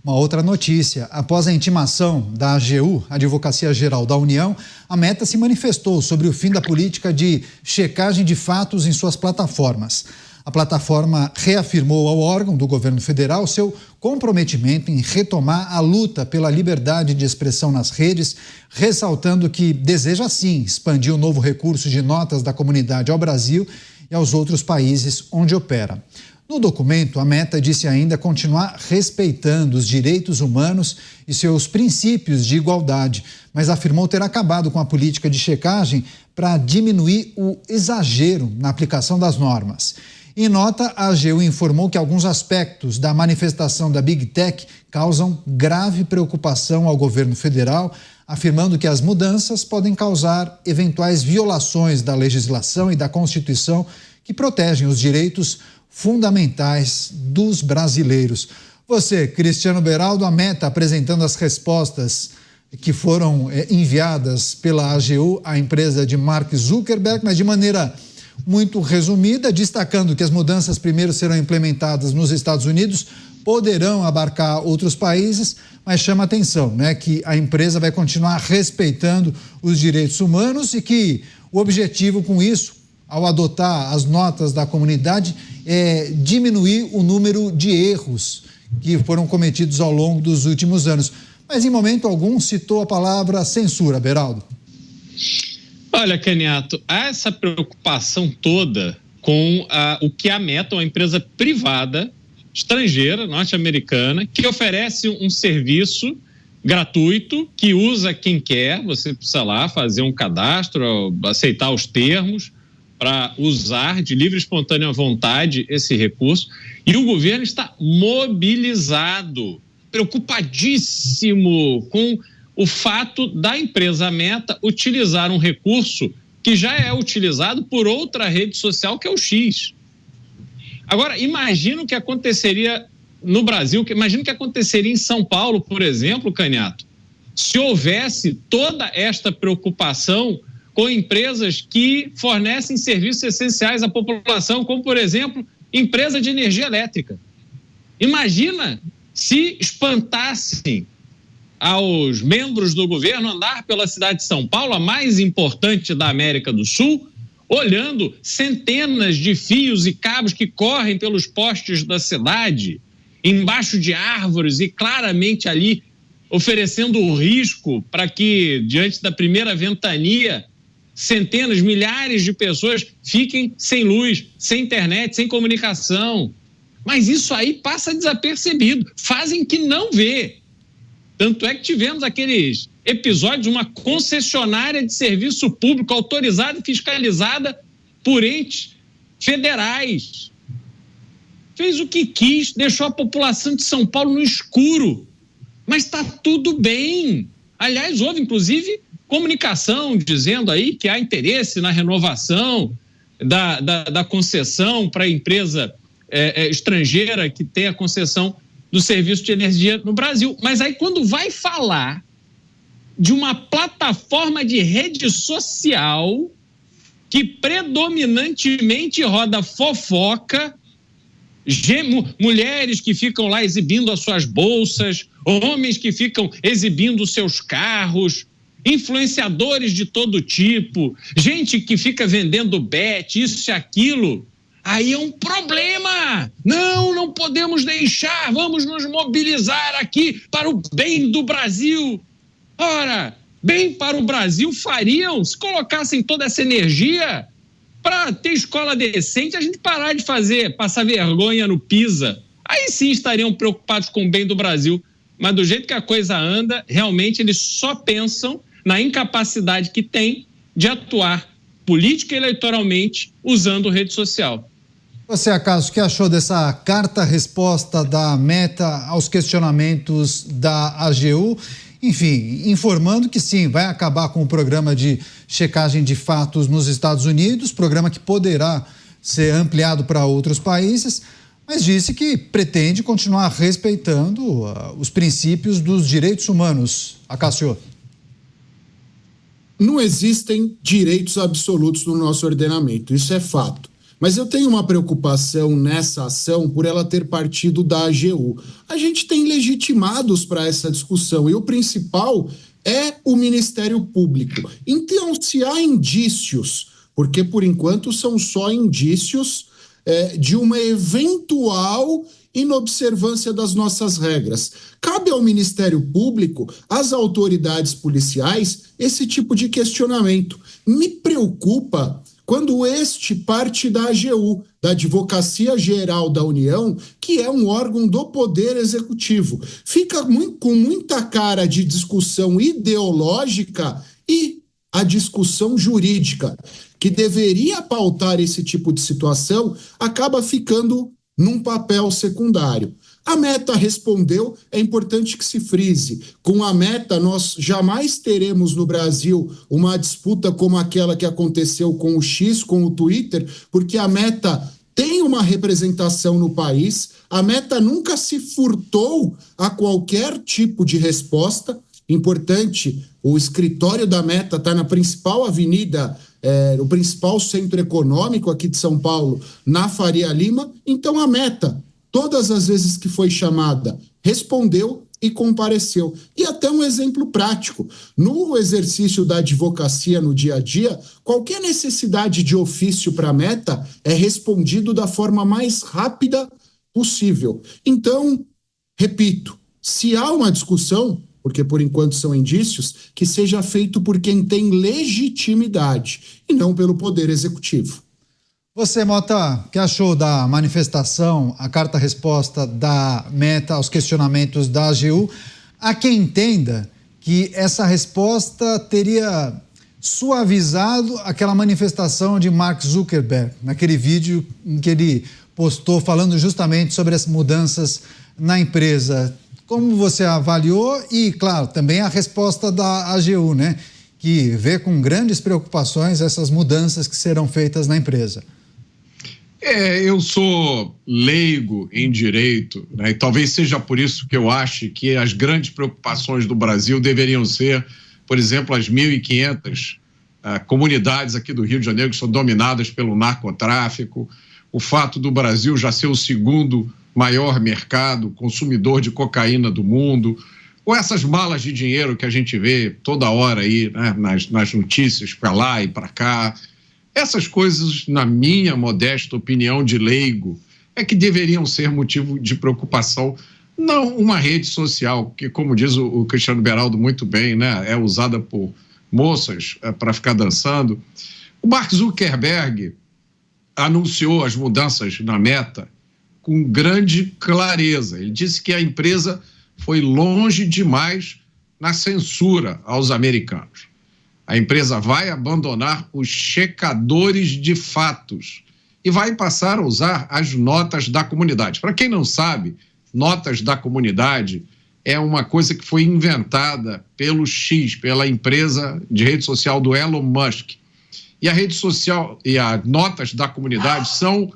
Uma outra notícia: após a intimação da AGU, Advocacia Geral da União, a Meta se manifestou sobre o fim da política de checagem de fatos em suas plataformas. A plataforma reafirmou ao órgão do governo federal seu comprometimento em retomar a luta pela liberdade de expressão nas redes, ressaltando que deseja, sim, expandir o novo recurso de notas da comunidade ao Brasil e aos outros países onde opera. No documento, a Meta disse ainda continuar respeitando os direitos humanos e seus princípios de igualdade, mas afirmou ter acabado com a política de checagem para diminuir o exagero na aplicação das normas. Em nota, a AGU informou que alguns aspectos da manifestação da Big Tech causam grave preocupação ao governo federal, afirmando que as mudanças podem causar eventuais violações da legislação e da Constituição que protegem os direitos fundamentais dos brasileiros. Você, Cristiano Beraldo, a Meta apresentando as respostas que foram enviadas pela AGU à empresa de Mark Zuckerberg, mas de maneira muito resumida, destacando que as mudanças primeiro serão implementadas nos Estados Unidos, poderão abarcar outros países, mas chama atenção, que a empresa vai continuar respeitando os direitos humanos e que o objetivo com isso, ao adotar as notas da comunidade, é diminuir o número de erros que foram cometidos ao longo dos últimos anos. Mas em momento algum citou a palavra censura, Beraldo. Olha, Caniato, há essa preocupação toda com o que a Meta, uma empresa privada, estrangeira, norte-americana, que oferece um serviço gratuito, que usa quem quer. Você precisa lá fazer um cadastro, aceitar os termos para usar de livre e espontânea vontade esse recurso. E o governo está mobilizado, preocupadíssimo com o fato da empresa Meta utilizar um recurso que já é utilizado por outra rede social, que é o X. Agora, imagina o que aconteceria no Brasil, imagina o que aconteceria em São Paulo, por exemplo, Caniato, se houvesse toda esta preocupação com empresas que fornecem serviços essenciais à população, como, por exemplo, empresa de energia elétrica. Imagina se espantassem aos membros do governo andar pela cidade de São Paulo, a mais importante da América do Sul, olhando centenas de fios e cabos que correm pelos postes da cidade, embaixo de árvores e claramente ali oferecendo o risco para que, diante da primeira ventania, centenas, milhares de pessoas fiquem sem luz, sem internet, sem comunicação. Mas isso aí passa desapercebido, fazem que não vê. Tanto é que tivemos aqueles episódios, uma concessionária de serviço público autorizada e fiscalizada por entes federais. Fez o que quis, deixou a população de São Paulo no escuro. Mas está tudo bem. Aliás, houve, inclusive, comunicação dizendo aí que há interesse na renovação da concessão para a empresa estrangeira que tem a concessão do serviço de energia no Brasil. Mas aí, quando vai falar de uma plataforma de rede social que predominantemente roda fofoca, mulheres que ficam lá exibindo as suas bolsas, homens que ficam exibindo os seus carros, influenciadores de todo tipo, gente que fica vendendo bet, isso e aquilo, aí é um problema. Não podemos deixar, vamos nos mobilizar aqui para o bem do Brasil. Ora, bem para o Brasil fariam se colocassem toda essa energia para ter escola decente, a gente parar de passar vergonha no PISA. Aí sim estariam preocupados com o bem do Brasil. Mas do jeito que a coisa anda, realmente eles só pensam na incapacidade que tem de atuar política e eleitoralmente usando rede social. Você, acaso, o que achou dessa carta-resposta da Meta aos questionamentos da AGU? Enfim, informando que sim, vai acabar com o programa de checagem de fatos nos Estados Unidos, programa que poderá ser ampliado para outros países, mas disse que pretende continuar respeitando os princípios dos direitos humanos. Acácio. Não existem direitos absolutos no nosso ordenamento, isso é fato. Mas eu tenho uma preocupação nessa ação por ela ter partido da AGU. A gente tem legitimados para essa discussão e o principal é o Ministério Público. Então, se há indícios, porque por enquanto são só indícios de uma eventual inobservância das nossas regras, cabe ao Ministério Público, às autoridades policiais, esse tipo de questionamento. Me preocupa quando este parte da AGU, da Advocacia Geral da União, que é um órgão do Poder Executivo. Fica com muita cara de discussão ideológica e a discussão jurídica, que deveria pautar esse tipo de situação, acaba ficando num papel secundário. A Meta respondeu, é importante que se frise, com a Meta nós jamais teremos no Brasil uma disputa como aquela que aconteceu com o X, com o Twitter, porque a Meta tem uma representação no país, a Meta nunca se furtou a qualquer tipo de resposta. Importante, o escritório da Meta está na principal avenida, o principal centro econômico aqui de São Paulo, na Faria Lima. Então a Meta, todas as vezes que foi chamada, respondeu e compareceu. E até um exemplo prático, no exercício da advocacia no dia a dia, qualquer necessidade de ofício para a Meta é respondido da forma mais rápida possível. Então, repito, se há uma discussão, porque por enquanto são indícios, que seja feito por quem tem legitimidade e não pelo Poder Executivo. Você, Mota, o que achou da manifestação, a carta-resposta da Meta aos questionamentos da AGU? Há quem entenda que essa resposta teria suavizado aquela manifestação de Mark Zuckerberg, naquele vídeo em que ele postou falando justamente sobre as mudanças na empresa. Como você avaliou? E, claro, também a resposta da AGU, né? Que vê com grandes preocupações essas mudanças que serão feitas na empresa. Eu sou leigo em direito, né? E talvez seja por isso que eu acho que as grandes preocupações do Brasil deveriam ser, por exemplo, as 1.500 comunidades aqui do Rio de Janeiro que são dominadas pelo narcotráfico, o fato do Brasil já ser o segundo maior mercado consumidor de cocaína do mundo, ou essas malas de dinheiro que a gente vê toda hora aí, né, nas notícias para lá e para cá. Essas coisas, na minha modesta opinião de leigo, é que deveriam ser motivo de preocupação, não uma rede social que, como diz o Cristiano Beraldo muito bem, né, é usada por moças para ficar dançando. O Mark Zuckerberg anunciou as mudanças na Meta com grande clareza. Ele disse que a empresa foi longe demais na censura aos americanos. A empresa vai abandonar os checadores de fatos e vai passar a usar as notas da comunidade. Para quem não sabe, notas da comunidade é uma coisa que foi inventada pelo X, pela empresa de rede social do Elon Musk. E a rede social e as notas da comunidade são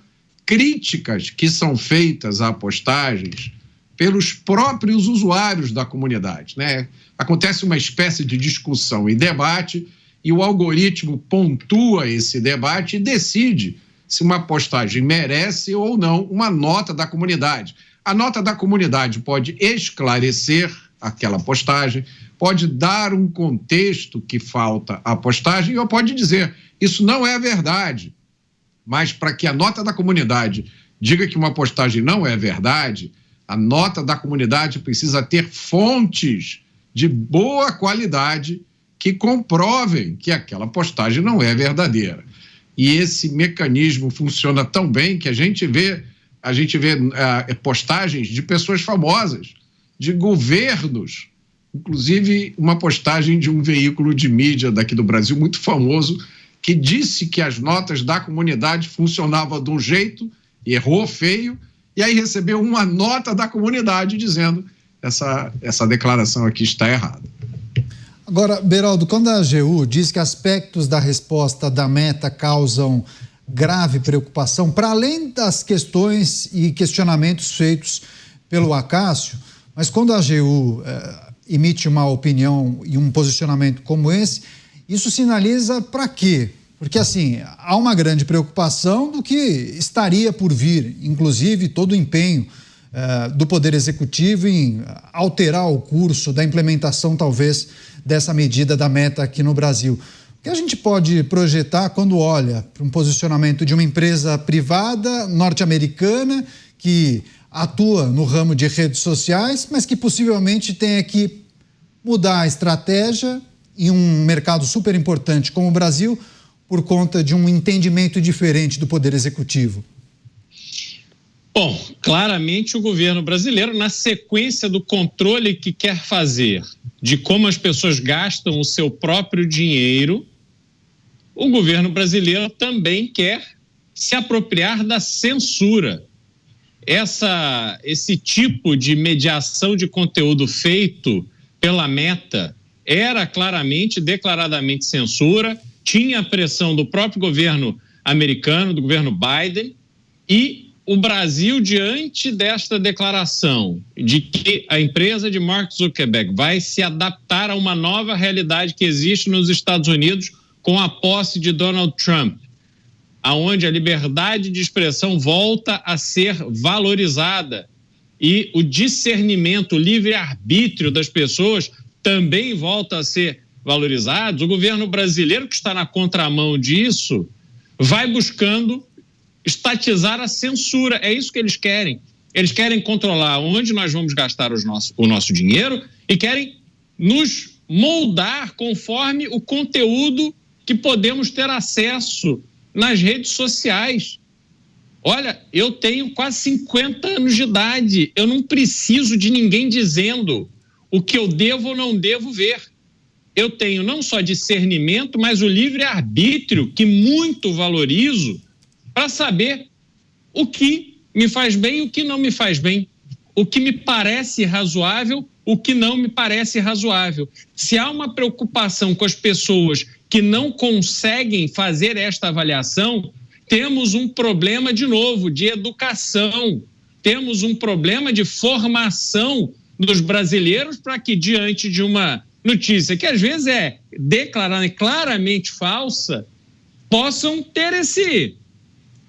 críticas que são feitas a postagens pelos próprios usuários da comunidade, né? Acontece uma espécie de discussão e debate e o algoritmo pontua esse debate e decide se uma postagem merece ou não uma nota da comunidade. A nota da comunidade pode esclarecer aquela postagem, pode dar um contexto que falta à postagem ou pode dizer, isso não é verdade. Mas para que a nota da comunidade diga que uma postagem não é verdade, a nota da comunidade precisa ter fontes de boa qualidade que comprovem que aquela postagem não é verdadeira. E esse mecanismo funciona tão bem que a gente vê postagens de pessoas famosas, de governos, inclusive uma postagem de um veículo de mídia daqui do Brasil muito famoso, que disse que as notas da comunidade funcionavam de um jeito, e errou feio, e aí recebeu uma nota da comunidade dizendo essa declaração aqui está errada. Agora, Beraldo, quando a AGU diz que aspectos da resposta da Meta causam grave preocupação, para além das questões e questionamentos feitos pelo Acácio, mas quando a AGU emite uma opinião e um posicionamento como esse, isso sinaliza para quê? Porque, assim, há uma grande preocupação do que estaria por vir, inclusive todo o empenho do Poder Executivo em alterar o curso da implementação, talvez, dessa medida da Meta aqui no Brasil. O que a gente pode projetar quando olha para um posicionamento de uma empresa privada norte-americana que atua no ramo de redes sociais, mas que possivelmente tenha que mudar a estratégia em um mercado super importante como o Brasil por conta de um entendimento diferente do Poder Executivo? Bom, claramente o governo brasileiro, na sequência do controle que quer fazer de como as pessoas gastam o seu próprio dinheiro, o governo brasileiro também quer se apropriar da censura. Esse tipo de mediação de conteúdo feito pela Meta era claramente, declaradamente censura, tinha a pressão do próprio governo americano, do governo Biden, e o Brasil, diante desta declaração de que a empresa de Mark Zuckerberg vai se adaptar a uma nova realidade que existe nos Estados Unidos com a posse de Donald Trump, aonde a liberdade de expressão volta a ser valorizada e o discernimento, o livre-arbítrio das pessoas também volta a ser valorizado, o governo brasileiro, que está na contramão disso, vai buscando estatizar a censura. É isso que eles querem. Eles querem controlar onde nós vamos gastar o nosso dinheiro e querem nos moldar conforme o conteúdo que podemos ter acesso nas redes sociais. Olha, eu tenho quase 50 anos de idade, eu não preciso de ninguém dizendo o que eu devo ou não devo ver. Eu tenho não só discernimento, mas o livre-arbítrio, que muito valorizo, para saber o que me faz bem e o que não me faz bem, o que me parece razoável, o que não me parece razoável. Se há uma preocupação com as pessoas que não conseguem fazer esta avaliação, temos um problema, de novo, de educação, temos um problema de formação dos brasileiros para que, diante de uma notícia que às vezes é declarada claramente falsa, possam ter esse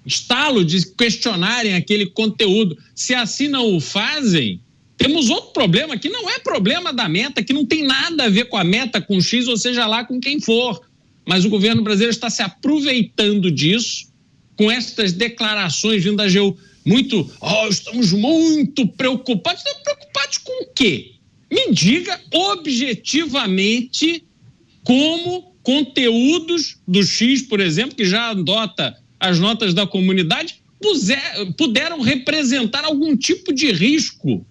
estalo de questionarem aquele conteúdo. Se assim não o fazem, temos outro problema que não é problema da Meta, que não tem nada a ver com a Meta, com o X, ou seja lá com quem for. Mas o governo brasileiro está se aproveitando disso, com estas declarações vindo da AGU. Estamos muito preocupados. Estamos preocupados com o quê? Me diga objetivamente como conteúdos do X, por exemplo, que já adota as notas da comunidade, puderam representar algum tipo de risco.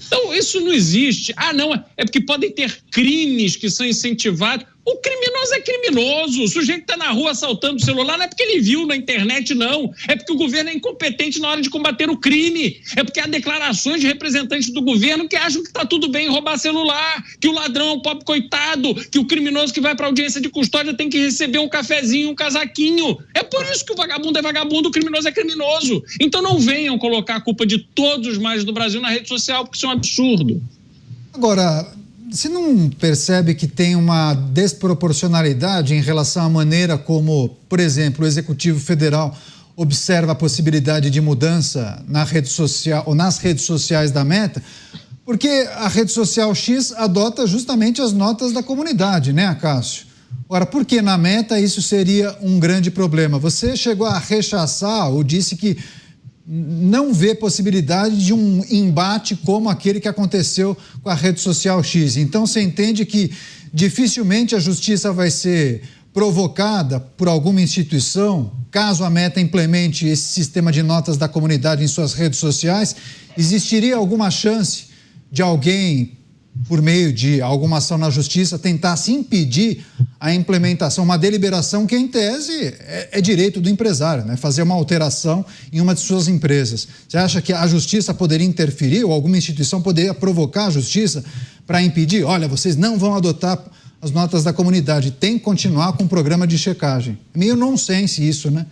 Então, isso não existe. Não, é porque podem ter crimes que são incentivados. O criminoso é criminoso. O sujeito que está na rua assaltando o celular não é porque ele viu na internet, não. É porque o governo é incompetente na hora de combater o crime. É porque há declarações de representantes do governo que acham que está tudo bem roubar celular, que o ladrão é um pobre coitado, que o criminoso que vai para a audiência de custódia tem que receber um cafezinho, um casaquinho. É por isso que o vagabundo é vagabundo, o criminoso é criminoso. Então não venham colocar a culpa de todos os males do Brasil na rede social, porque isso é um absurdo. Agora, você não percebe que tem uma desproporcionalidade em relação à maneira como, por exemplo, o Executivo Federal observa a possibilidade de mudança na rede social ou nas redes sociais da Meta? Porque a rede social X adota justamente as notas da comunidade, né, Acácio? Ora, por que na Meta isso seria um grande problema? Você chegou a rechaçar ou disse que não vê possibilidade de um embate como aquele que aconteceu com a rede social X. Então, você entende que dificilmente a justiça vai ser provocada por alguma instituição, caso a Meta implemente esse sistema de notas da comunidade em suas redes sociais? Existiria alguma chance de alguém, por meio de alguma ação na justiça, tentar se impedir a implementação, uma deliberação que, em tese, é direito do empresário, né? Fazer uma alteração em uma de suas empresas. Você acha que a justiça poderia interferir ou alguma instituição poderia provocar a justiça para impedir? Olha, vocês não vão adotar as notas da comunidade, tem que continuar com o programa de checagem. É meio nonsense isso, né?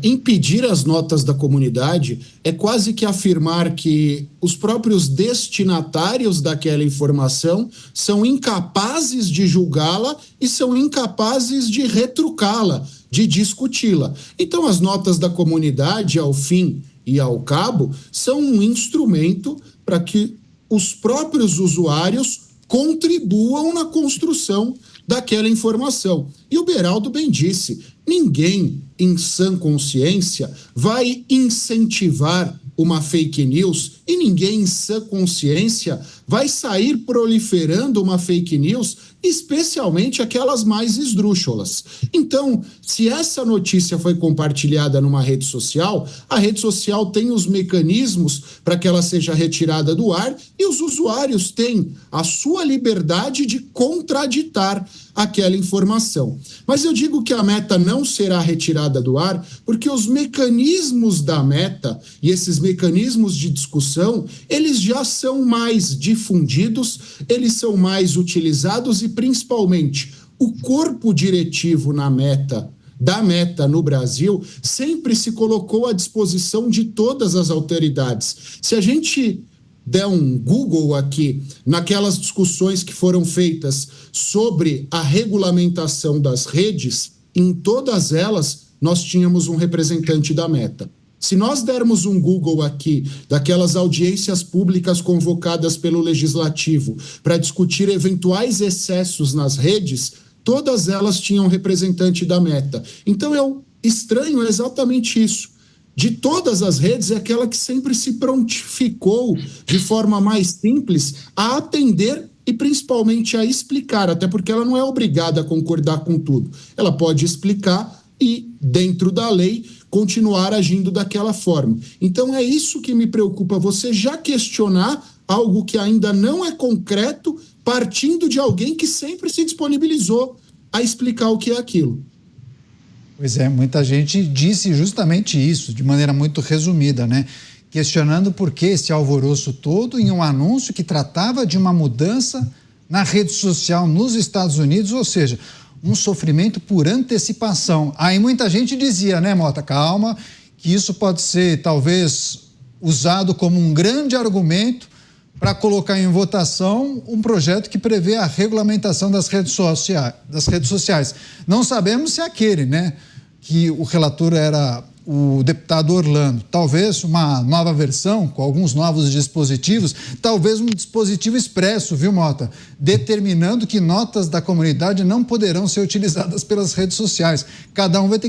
impedir as notas da comunidade é quase que afirmar que os próprios destinatários daquela informação são incapazes de julgá-la e são incapazes de retrucá-la, de discuti-la. Então, as notas da comunidade, ao fim e ao cabo, são um instrumento para que os próprios usuários contribuam na construção daquela informação. E o Beraldo bem disse, ninguém em sã consciência vai incentivar uma fake news e ninguém em sã consciência vai sair proliferando uma fake news, especialmente aquelas mais esdrúxulas. Então, se essa notícia foi compartilhada numa rede social, a rede social tem os mecanismos para que ela seja retirada do ar e os usuários têm a sua liberdade de contraditar aquela informação. Mas eu digo que a Meta não será retirada do ar porque os mecanismos da Meta e esses mecanismos de discussão, eles já são mais difundidos, eles são mais utilizados e principalmente o corpo diretivo da Meta no Brasil sempre se colocou à disposição de todas as autoridades. Se a gente der um Google aqui naquelas discussões que foram feitas sobre a regulamentação das redes, em todas elas nós tínhamos um representante da Meta. Se nós dermos um Google aqui daquelas audiências públicas convocadas pelo Legislativo para discutir eventuais excessos nas redes, todas elas tinham representante da Meta. Então eu estranho exatamente isso. De todas as redes, é aquela que sempre se prontificou de forma mais simples a atender e principalmente a explicar, até porque ela não é obrigada a concordar com tudo. Ela pode explicar e, dentro da lei, continuar agindo daquela forma. Então é isso que me preocupa, você já questionar algo que ainda não é concreto, partindo de alguém que sempre se disponibilizou a explicar o que é aquilo. Pois é, muita gente disse justamente isso, de maneira muito resumida, né? Questionando por que esse alvoroço todo em um anúncio que tratava de uma mudança na rede social nos Estados Unidos, ou seja, um sofrimento por antecipação. Aí muita gente dizia, né, Mota, calma, que isso pode ser talvez usado como um grande argumento para colocar em votação um projeto que prevê a regulamentação das redes sociais. Não sabemos se é aquele, né, que o relator era o deputado Orlando. Talvez uma nova versão, com alguns novos dispositivos, talvez um dispositivo expresso, viu, Mota? Determinando que notas da comunidade não poderão ser utilizadas pelas redes sociais. Cada um vai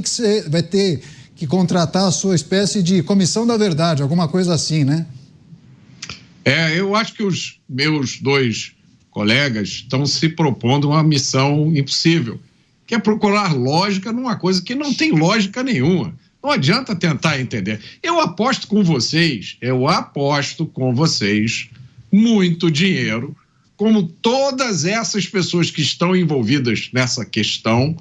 ter que contratar a sua espécie de comissão da verdade, alguma coisa assim, né? Eu acho que os meus dois colegas estão se propondo uma missão impossível, que é procurar lógica numa coisa que não tem lógica nenhuma. Não adianta tentar entender. Eu aposto com vocês muito dinheiro, como todas essas pessoas que estão envolvidas nessa questão,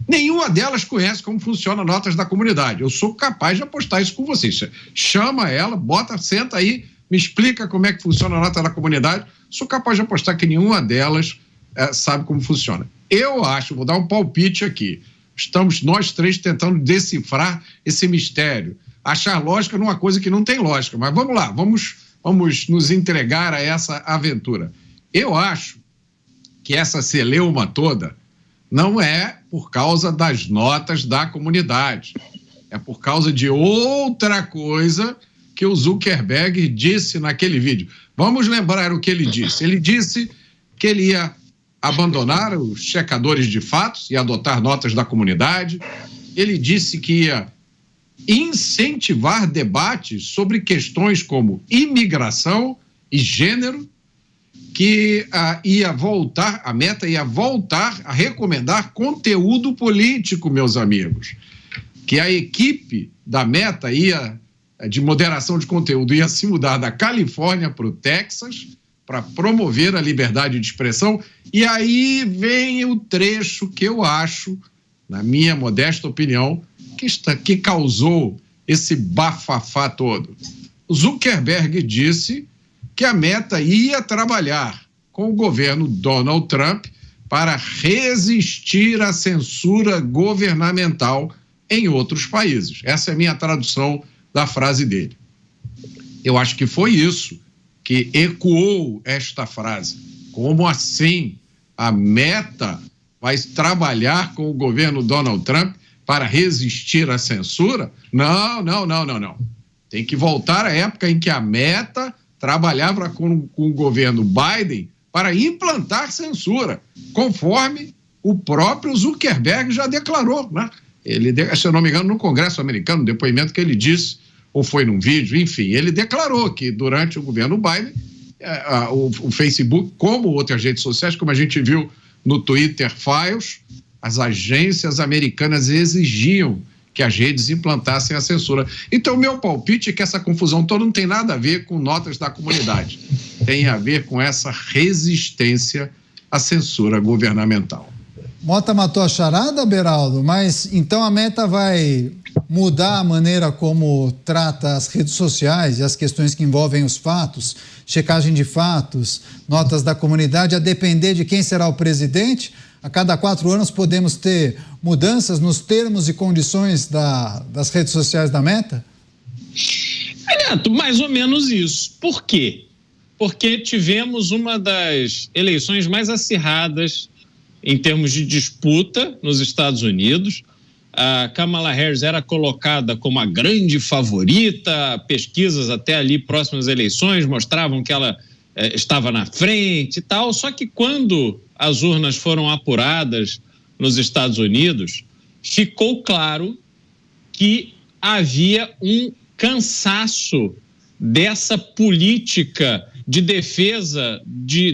nenhuma delas conhece como funciona notas da comunidade. Eu sou capaz de apostar isso com vocês. Chama ela, senta aí, me explica como é que funciona a nota da comunidade. Sou capaz de apostar que nenhuma delas sabe como funciona. Eu acho, vou dar um palpite aqui, estamos nós três tentando decifrar esse mistério, achar lógica numa coisa que não tem lógica, mas vamos lá, vamos nos entregar a essa aventura. Eu acho que essa celeuma toda não é por causa das notas da comunidade, é por causa de outra coisa que o Zuckerberg disse naquele vídeo. Vamos lembrar o que ele disse. Ele disse que ele ia abandonar os checadores de fatos e adotar notas da comunidade. Ele disse que ia incentivar debates sobre questões como imigração e gênero, que a Meta ia voltar a recomendar conteúdo político, meus amigos, que a equipe da Meta de moderação de conteúdo ia se mudar da Califórnia para o Texas para promover a liberdade de expressão. E aí vem o trecho que eu acho, na minha modesta opinião, que causou esse bafafá todo. O Zuckerberg disse que a Meta ia trabalhar com o governo Donald Trump para resistir à censura governamental em outros países. Essa é a minha tradução da frase dele. Eu acho que foi isso que ecoou esta frase. Como assim a Meta vai trabalhar com o governo Donald Trump para resistir à censura? Não. Tem que voltar à época em que a Meta trabalhava com o governo Biden para implantar censura, conforme o próprio Zuckerberg já declarou, né? Ele, se eu não me engano, no Congresso americano, no depoimento que ele disse, ou foi num vídeo, enfim, ele declarou que durante o governo Biden, o Facebook, como outras redes sociais, como a gente viu no Twitter Files, as agências americanas exigiam que as redes implantassem a censura. Então, o meu palpite é que essa confusão toda não tem nada a ver com notas da comunidade. Tem a ver com essa resistência à censura governamental. Mota matou a charada, Beraldo, mas então a Meta vai mudar a maneira como trata as redes sociais e as questões que envolvem os fatos, checagem de fatos, notas da comunidade, a depender de quem será o presidente? A cada 4 anos podemos ter mudanças nos termos e condições das redes sociais da Meta? Neto, mais ou menos isso. Por quê? Porque tivemos uma das eleições mais acirradas em termos de disputa nos Estados Unidos. A Kamala Harris era colocada como a grande favorita, pesquisas até ali próximas às eleições mostravam que ela estava na frente e tal, só que quando as urnas foram apuradas nos Estados Unidos, ficou claro que havia um cansaço dessa política de defesa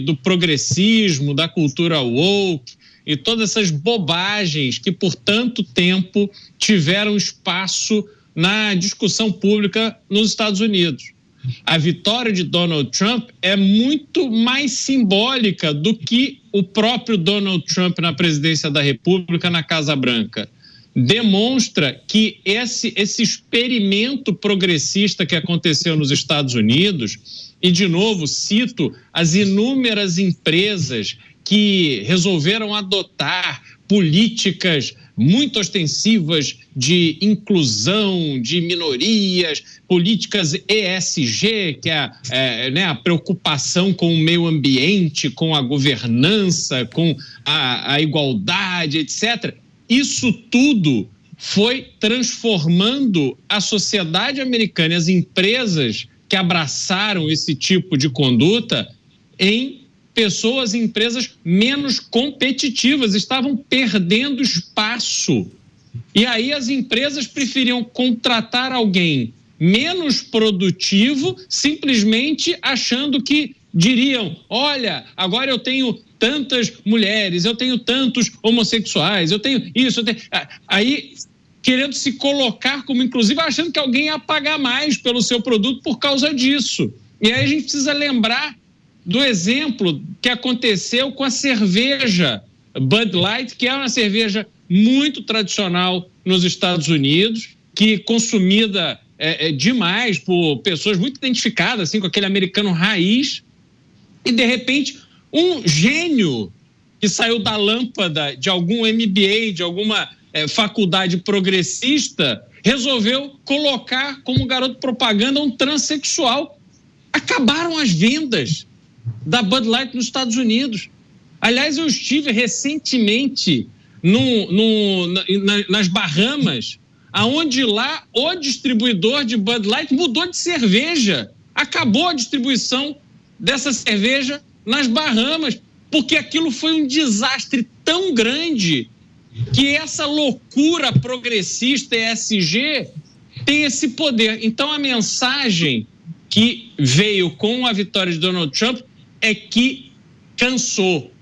do progressismo, da cultura woke e todas essas bobagens que por tanto tempo tiveram espaço na discussão pública nos Estados Unidos. A vitória de Donald Trump é muito mais simbólica do que o próprio Donald Trump na presidência da República, na Casa Branca. Demonstra que esse experimento progressista que aconteceu nos Estados Unidos, e de novo cito as inúmeras empresas que resolveram adotar políticas muito ostensivas de inclusão de minorias, políticas ESG, que é a preocupação com o meio ambiente, com a governança, com a igualdade, etc. Isso tudo foi transformando a sociedade americana e as empresas que abraçaram esse tipo de conduta em pessoas e empresas menos competitivas, estavam perdendo espaço. E aí as empresas preferiam contratar alguém menos produtivo, simplesmente achando que diriam, olha, agora eu tenho tantas mulheres, eu tenho tantos homossexuais, eu tenho isso, aí querendo se colocar como, inclusive, achando que alguém ia pagar mais pelo seu produto por causa disso. E aí a gente precisa lembrar do exemplo que aconteceu com a cerveja Bud Light, que é uma cerveja muito tradicional nos Estados Unidos, que consumida demais por pessoas muito identificadas assim, com aquele americano raiz, e de repente um gênio que saiu da lâmpada de algum MBA, de alguma faculdade progressista, resolveu colocar como garoto propaganda um transexual. Acabaram as vendas da Bud Light nos Estados Unidos. Aliás, eu estive recentemente nas Bahamas, aonde lá o distribuidor de Bud Light mudou de cerveja. Acabou a distribuição dessa cerveja nas Bahamas, porque aquilo foi um desastre tão grande que essa loucura progressista ESG tem esse poder. Então, a mensagem que veio com a vitória de Donald Trump é que cansou.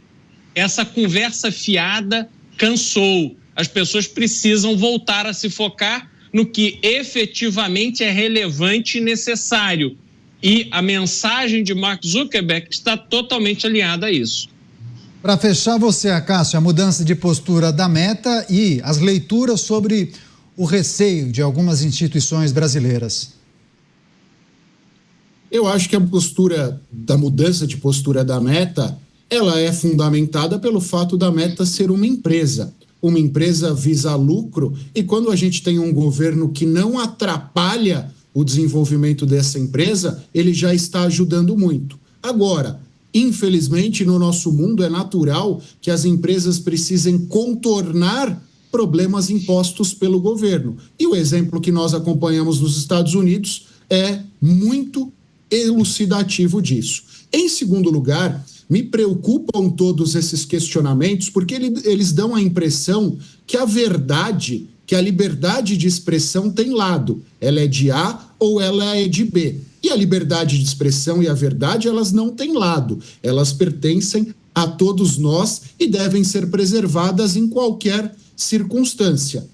Essa conversa fiada cansou. As pessoas precisam voltar a se focar no que efetivamente é relevante e necessário. E a mensagem de Mark Zuckerberg está totalmente alinhada a isso. Para fechar você, Acácio, a mudança de postura da Meta e as leituras sobre o receio de algumas instituições brasileiras. Eu acho que a mudança de postura da Meta, ela é fundamentada pelo fato da Meta ser uma empresa. uma empresa visa lucro, e quando a gente tem um governo que não atrapalha o desenvolvimento dessa empresa, ele já está ajudando muito. Agora, infelizmente, no nosso mundo é natural que as empresas precisem contornar problemas impostos pelo governo. E o exemplo que nós acompanhamos nos Estados Unidos é muito elucidativo disso. Em segundo lugar, me preocupam todos esses questionamentos porque eles dão a impressão que a verdade, que a liberdade de expressão tem lado. Ela é de A ou ela é de B. E a liberdade de expressão e a verdade, elas não têm lado. Elas pertencem a todos nós e devem ser preservadas em qualquer circunstância.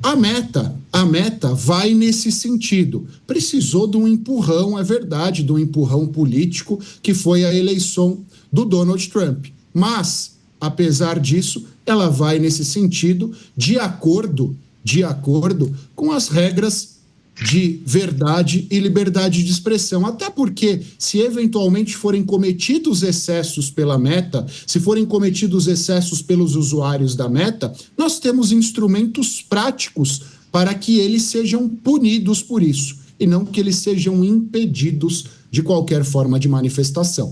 A meta vai nesse sentido. Precisou de um empurrão, é verdade, de um empurrão político, que foi a eleição do Donald Trump. Mas, apesar disso, ela vai nesse sentido de acordo com as regras de verdade e liberdade de expressão. Até porque, se eventualmente forem cometidos excessos pela Meta, se forem cometidos excessos pelos usuários da Meta, nós temos instrumentos práticos para que eles sejam punidos por isso, e não que eles sejam impedidos de qualquer forma de manifestação.